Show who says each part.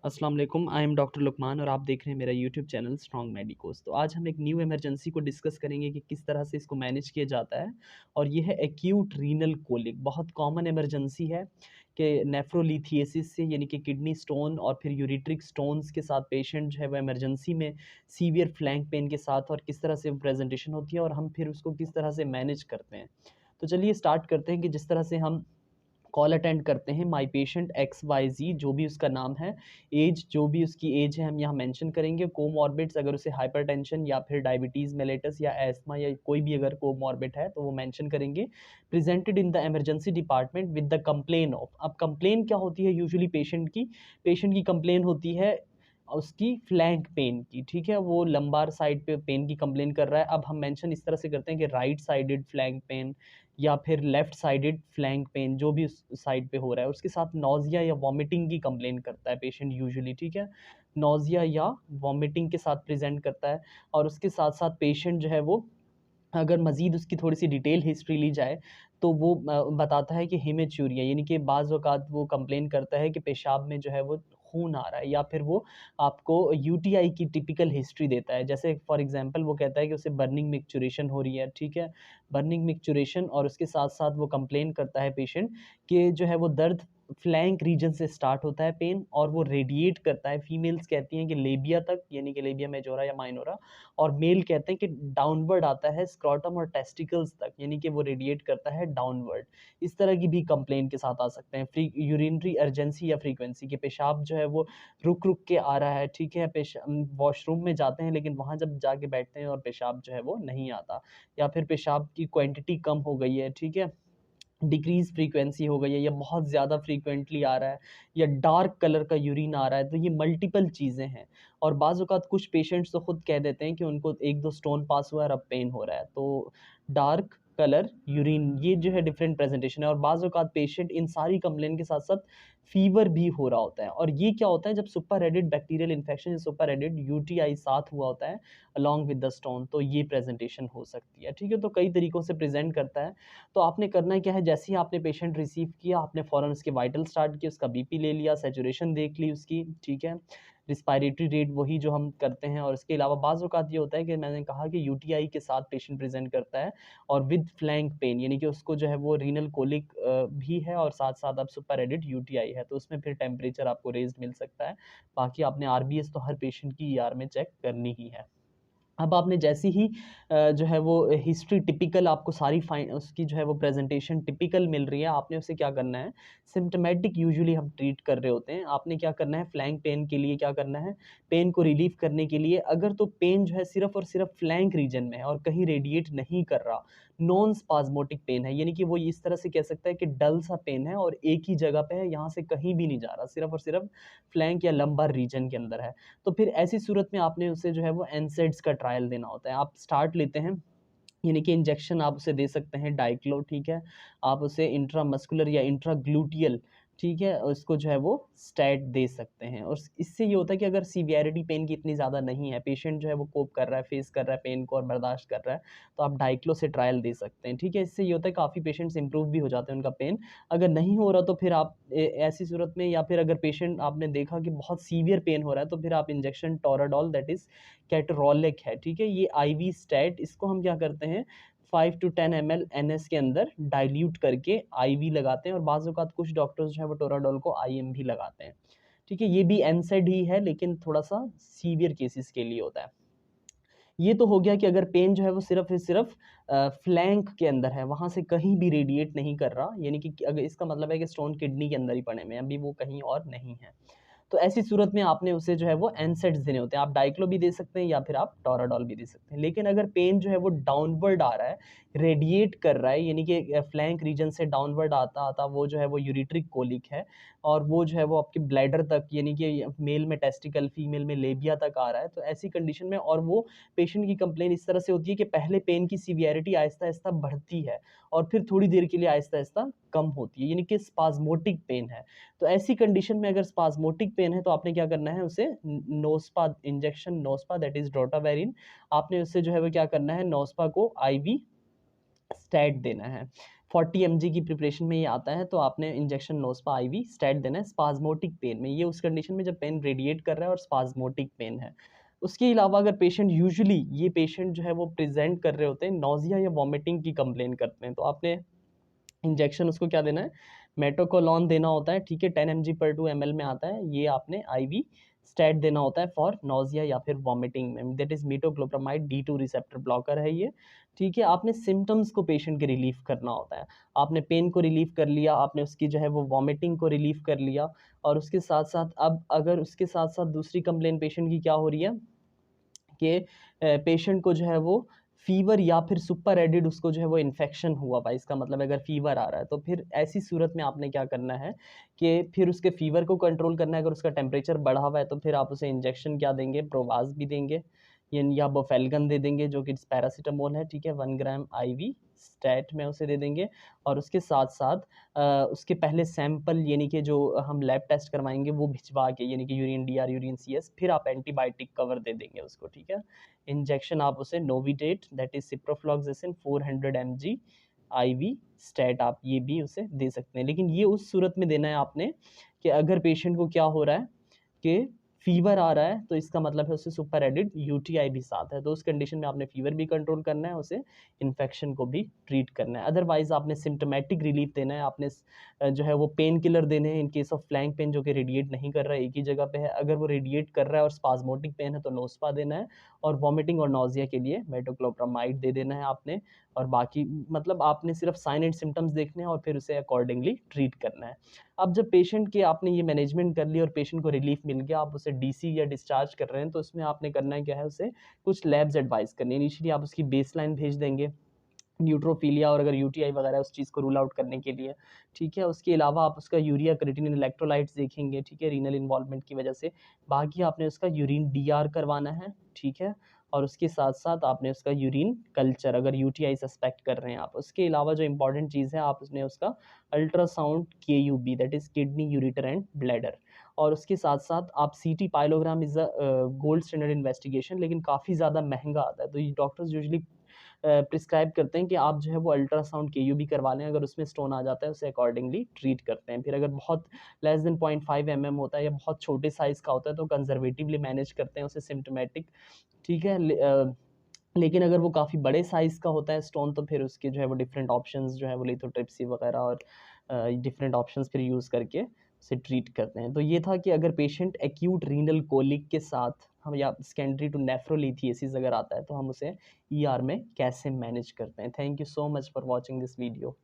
Speaker 1: अस्सलाम वालेकुम, I am doctor Lukman और आप देख रहे हैं मेरा यूट्यूब चैनल स्ट्रॉन्ग मेडिकोस। तो आज हम एक न्यू इमरजेंसी को डिस्कस करेंगे कि किस तरह से इसको मैनेज किया जाता है। और ये है एक्यूट रीनल कोलिक, बहुत कॉमन इमरजेंसी है कि नेफ्रोलिथिएसिस से यानी कि किडनी स्टोन और फिर यूरिट्रिक स्टोन्स के साथ पेशेंट जो है वो इमरजेंसी में सीवियर फ्लैंक पेन के साथ, और किस तरह से प्रेजेंटेशन होती है और हम फिर उसको किस तरह से मैनेज करते हैं। तो चलिए स्टार्ट करते हैं कि जिस तरह से हम कॉल अटेंड करते हैं। माई पेशेंट एक्स वाई जी, जो भी उसका नाम है, एज जो भी उसकी एज है हम यहाँ मेंशन करेंगे। कोमॉर्बिड्स अगर उसे हाइपरटेंशन या फिर डायबिटीज़ मेलेटस या एस्थमा या कोई भी अगर कोमॉर्बिड है तो वो मेंशन करेंगे। Presented in the emergency department with the complain of. अब कंप्लेन क्या होती है यूजुअली पेशेंट की कंप्लेन होती है उसकी फ्लैंक पेन की, ठीक है, वो लंबार साइड पे पेन की कंप्लेन कर रहा है। अब हम मेंशन इस तरह से करते हैं कि राइट साइडेड फ्लैंक पेन या फिर लेफ्ट साइडेड फ्लैंक पेन, जो भी उस साइड पे हो रहा है। उसके साथ नौजिया या वॉमिटिंग की कंप्लेन करता है पेशेंट यूजुअली, ठीक है, नौजिया या वॉमिटिंग के साथ प्रेजेंट करता है। और उसके साथ साथ पेशेंट जो है वो, अगर मज़ीद उसकी थोड़ी सी डिटेल हिस्ट्री ली जाए तो वो बताता है कि हेमेच्यूरिया, यानी कि बाज़ औक़ात वो कंप्लेन करता है कि पेशाब में जो है वो खून आ रहा है, या फिर वो आपको यूटीआई की टिपिकल हिस्ट्री देता है। जैसे फॉर एग्ज़ाम्पल वो कहता है कि उसे बर्निंग मिक्चुरेशन हो रही है, ठीक है, बर्निंग मिक्चुरेशन। और उसके साथ-साथ वो कंप्लेन करता है पेशेंट कि जो है वो दर्द फ्लैंक रीजन से स्टार्ट होता है पेन, और वो रेडिएट करता है। फीमेल्स कहती हैं कि लेबिया तक, यानी कि लेबिया मेजोरा या माइनोरा, और मेल कहते हैं कि डाउनवर्ड आता है स्क्रॉटम और टेस्टिकल्स तक, यानी कि वो रेडिएट करता है डाउनवर्ड। इस तरह की भी कंप्लेन के साथ आ सकते हैं। फ्री यूरिनरी अर्जेंसी या फ्रीक्वेंसी, के पेशाब जो है वो रुक रुक के आ रहा है, ठीक है, वॉशरूम में जाते हैं लेकिन वहाँ जब जाके बैठते हैं और पेशाब जो है वो नहीं आता, या फिर पेशाब की क्वांटिटी कम हो गई है, ठीक है, डिक्रीज़ फ्रीक्वेंसी हो गई है, या बहुत ज़्यादा फ्रीक्वेंटली आ रहा है, या डार्क कलर का यूरिन आ रहा है। तो ये मल्टीपल चीज़ें हैं। और बाज़ औक़ात कुछ पेशेंट्स तो खुद कह देते हैं कि उनको 1-2 स्टोन पास हुआ है और अब पेन हो रहा है। तो डार्क कलर यूरिन, ये जो है डिफरेंट प्रेज़ेंटेशन है। और बाज़ औक़ात पेशेंट इन सारी कंप्लेंट के साथ-साथ फ़ीवर भी हो रहा होता है। और ये क्या होता है, जब सुपरएडेड बैक्टीरियल इन्फेक्शन या सुपरएडेड यूटीआई साथ हुआ होता है अलॉन्ग विद द स्टोन, तो ये प्रेज़ेंटेशन हो सकती है, ठीक है। तो कई तरीकों से प्रेज़ेंट करता है। तो आपने करना क्या है, जैसे ही आपने पेशेंट रिसीव किया, आपने फ़ौरन उसके वाइटल स्टार्ट किए, उसका बीपी ले लिया, सैचुरेशन देख ली उसकी, ठीक है, रिस्पायरेटरी रेट वही जो हम करते हैं। और इसके अलावा बाज़ औक़ात ये होता है कि मैंने कहा कि यूटीआई के साथ पेशेंट प्रेज़ेंट करता है और विद फ्लैंक पेन, यानी कि उसको जो है वो रीनल कोलिक भी है और साथ-साथ अब सुपरएडेड यूटीआई है, तो उसमें फिर टेम्परेचर आपको रेज़्ड मिल सकता है। बाकी आपने आरबीएस तो हर पेशेंट की ईआर में चेक करनी ही है। अब आपने जैसे ही जो है वो हिस्ट्री टिपिकल आपको सारी उसकी जो है वो प्रेजेंटेशन टिपिकल मिल रही है, आपने उसे क्या करना है, सिम्पटोमेटिक यूजुअली हम ट्रीट कर रहे होते हैं। आपने क्या करना है, फ्लैंक पेन के लिए क्या करना है, पेन को रिलीव करने के लिए, अगर तो पेन जो है सिर्फ और सिर्फ फ्लैंक रीजन में है और कहीं रेडिएट नहीं कर रहा, नॉन स्पाज्मोटिक पेन है, यानी कि वो इस तरह से कह सकता है कि डल सा पेन है और एक ही जगह पे है, यहाँ से कहीं भी नहीं जा रहा, सिर्फ और सिर्फ फ्लैंक या लंबर रीजन के अंदर है, तो फिर ऐसी सूरत में आपने उसे जो है वो एनसेड्स का ट्रायल देना होता है। आप स्टार्ट लेते हैं, यानी कि इंजेक्शन आप उसे दे सकते हैं डाइक्लो, ठीक है, आप उसे इंट्रामस्कुलर या इंट्राग्लूटियल, ठीक है, उसको जो है वो स्टैट दे सकते हैं। और इससे ये होता है कि अगर सीवियरिटी पेन की इतनी ज़्यादा नहीं है, पेशेंट जो है वो कोप कर रहा है, फेस कर रहा है पेन को और बर्दाश्त कर रहा है, तो आप डाइक्लो से ट्रायल दे सकते हैं, ठीक है। इससे ये होता है काफ़ी पेशेंट्स इंप्रूव भी हो जाते हैं उनका पेन। अगर नहीं हो रहा तो फिर आप ऐसी सूरत में, या फिर अगर पेशेंट आपने देखा कि बहुत सीवियर पेन हो रहा है, तो फिर आप इंजेक्शन टोराडोल, दैट इज़ केटोरोलिक है, ठीक है, ये आईवी स्टैट, इसको हम क्या करते हैं 5 टू 10 ml एनएस के अंदर डाइल्यूट करके आईवी लगाते हैं। और बाज़ औक़ात कुछ डॉक्टर्स जो है वो टोराडोल को आईएम भी लगाते हैं, ठीक है। ये भी एनसेड ही है लेकिन थोड़ा-सा सीवियर केसेस के लिए होता है। ये तो हो गया कि अगर पेन जो है वो सिर्फ़ और सिर्फ़ फ्लैंक के अंदर है, वहाँ से कहीं भी रेडिएट नहीं कर रहा, यानी कि अगर इसका मतलब है कि स्टोन किडनी के अंदर ही पड़े हुए हैं, अभी वो कहीं और नहीं है। तो ऐसी सूरत में आपने उसे जो है वो एनसेड्स देने होते हैं। आप डाइक्लो भी दे सकते हैं या फिर आप टोराडोल भी दे सकते हैं। लेकिन अगर पेन जो है वो डाउनवर्ड आ रहा है, रेडिएट कर रहा है, यानी कि फ्लैंक रीजन से डाउनवर्ड आता-आता वो जो है वो यूरिट्रिक कोलिक है, और वो जो है वो आपके ब्लैडर तक, यानी कि मेल में टेस्टिकल, फीमेल में लेबिया तक आ रहा है, तो ऐसी कंडीशन में, और वो पेशेंट की कंप्लेन इस तरह से होती है कि पहले पेन की सीवियरिटी आहिस्ता-आहिस्ता बढ़ती है और फिर थोड़ी देर के लिए आहिस्ता-आहिस्ता कम होती है, यानी कि स्पाज़्मोटिक पेन है। तो ऐसी कंडीशन में अगर स्पाज़्मोटिक पेन है तो आपने क्या करना है, उसे नोस्पा इंजेक्शन, नोस्पा दैट इज़ ड्रोटावेरिन, आपने उससे जो है वो क्या करना है, नोस्पा को आईवी स्टैट देना है। 40 mg की प्रिपरेशन में ये आता है, तो आपने इंजेक्शन नोस्पा आईवी स्टैट देना है स्पाज्मोटिक पेन में। ये उस कंडीशन में जब पेन रेडिएट कर रहा है और स्पाज्मोटिक पेन है। उसके अलावा अगर पेशेंट यूजुअली ये पेशेंट जो है वो प्रेजेंट कर रहे होते हैं नोजिया या वॉमिटिंग की कंप्लेन करते हैं, तो आपने इंजेक्शन उसको क्या देना है, मेटोकोलॉन देना होता है, ठीक है, 10 mg/2 ml में आता है। ये आपने आईवी स्टैट देना होता है फॉर नोजिया या फिर वॉमिटिंग में, that is metoclopramide D2 receptor blocker है ये, ठीक है। आपने सिम्टम्स को पेशेंट के रिलीफ करना होता है। आपने पेन को रिलीफ कर लिया, आपने उसकी जो है वो वॉमिटिंग को रिलीफ कर लिया, और उसके साथ साथ अब अगर उसके साथ साथ दूसरी कंप्लेन पेशेंट की क्या हो रही है कि पेशेंट को जो है वो फीवर या फिर सुपर एडिड उसको जो है वो इन्फेक्शन हुआ भाई, इसका मतलब अगर फीवर आ रहा है तो फिर ऐसी सूरत में आपने क्या करना है कि फिर उसके फीवर को कंट्रोल करना है। अगर उसका टेम्परेचर बढ़ा हुआ है तो फिर आप उसे इंजेक्शन क्या देंगे, प्रोवाज भी देंगे या बोफेलगन दे देंगे जो कि पैरासीटामोल है, ठीक है, 1 ग्राम आईवी स्टैट में उसे दे देंगे। और उसके साथ साथ उसके पहले सैंपल यानी कि जो हम लैब टेस्ट करवाएंगे वो भिजवा के, यानी कि urine D R, urine C S, फिर आप एंटीबायोटिक कवर दे देंगे उसको, ठीक है। इंजेक्शन आप उसे नोविडेट that is ciprofloxacin 400 mg IV stat आप ये भी उसे दे सकते हैं। लेकिन ये उस सूरत में देना है आपने कि अगर पेशेंट को क्या हो रहा है कि फीवर आ रहा है, तो इसका मतलब है उसे सुपर एडिड यूटीआई भी साथ है, तो उस कंडीशन में आपने फीवर भी कंट्रोल करना है, उसे इन्फेक्शन को भी ट्रीट करना है। अदरवाइज आपने सिम्टोमेटिक रिलीफ देना है, आपने जो है वो पेन किलर देने हैं in case of flank pain जो कि रेडिएट नहीं कर रहा है, एक ही जगह पे है। अगर वो रेडिएट कर रहा है और स्पाज्मोटिक पेन है तो नोस्पा देना है, और वॉमिटिंग और नोजिया के लिए मेटोक्लोप्रामाइड दे देना है आपने। और बाकी मतलब आपने सिर्फ साइन एंड सिम्टम्स देखने हैं और फिर उसे अकॉर्डिंगली ट्रीट करना है। अब जब पेशेंट के आपने ये मैनेजमेंट कर लिया और पेशेंट को रिलीफ मिल गया, आप उसे डीसी या डिस्चार्ज कर रहे हैं, तो इसमें आपने करना क्या है, उसे कुछ लैब्स एडवाइस करनी है। इनिशियली आप उसकी बेसलाइन भेज देंगे, न्यूट्रोफिलिया और अगर यूटीआई वगैरह उस चीज़ को रूल आउट करने के लिए, ठीक है। उसके अलावा आप उसका यूरिया क्रिएटिनिन इलेक्ट्रोलाइट्स देखेंगे, ठीक है, रीनल इन्वॉल्वमेंट की वजह से। बाकी आपने उसका यूरिन डीआर करवाना है, ठीक है। और उसके साथ साथ आपने उसका यूरिन कल्चर अगर यूटीआई सस्पेक्ट कर रहे हैं आप। उसके अलावा जो इंपॉर्टेंट चीज़ है, आप उसने उसका ultrasound KUB that is kidney ureter and bladder. और उसके साथ साथ आप CT pyelogram is a gold standard investigation, लेकिन काफ़ी ज़्यादा महंगा आता है, तो ये डॉक्टर्स यूजली प्रिस्क्राइब करते हैं कि आप जो है वो अल्ट्रासाउंड KUB करवा लें। अगर उसमें स्टोन आ जाता है उसे अकॉर्डिंगली ट्रीट करते हैं। फिर अगर बहुत लेस देन 0.5 mm होता है या बहुत छोटे साइज़ का होता है तो कंजर्वेटिवली मैनेज करते हैं उसे सिम्टोमेटिक, ठीक है। लेकिन अगर वो काफ़ी बड़े साइज़ का होता है स्टोन, तो फिर उसके जो है वो डिफरेंट ऑप्शंस जो है वो लिथोट्रिप्सी वगैरह और डिफरेंट ऑप्शंस फिर यूज़ करके उसे ट्रीट करते हैं। तो ये था कि अगर पेशेंट एक्यूट रीनल कोलिक के साथ हम या सेकेंडरी टू नेफ्रोलिथियासिस अगर आता है तो हम उसे ER में कैसे मैनेज करते हैं। Thank you so much for watching this video.